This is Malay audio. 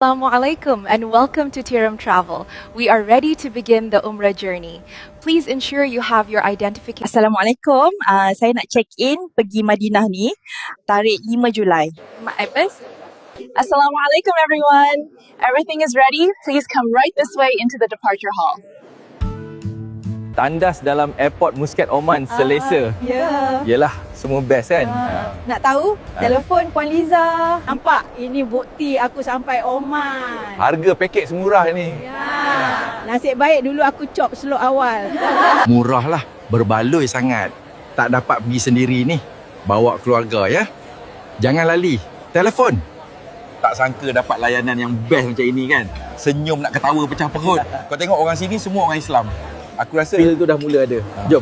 Assalamualaikum and welcome to Tiram Travel. We are ready to begin the Umrah journey. Please ensure you have your identification. Assalamualaikum. Saya nak check in pergi Madinah ni tarikh 5 Julai. Maibas. Assalamualaikum everyone. Everything is ready. Please come right this way into the departure hall. Tandas dalam airport Muscat Oman selesa. Ya. Yelah, semua best kan? Nak tahu? Telefon Puan Liza. Nampak? Ini bukti aku sampai Oman. Harga pakej semurah ni. Ya. Nasib baik dulu aku cop slot awal. Murah lah, berbaloi sangat. Tak dapat pergi sendiri ni, bawa keluarga ya. Jangan lali, telefon. Tak sangka dapat layanan yang best macam ini kan. Senyum nak ketawa pecah perut. Kau tengok orang sini semua orang Islam. Aku rasa Feel tu dah mula ada. Jom.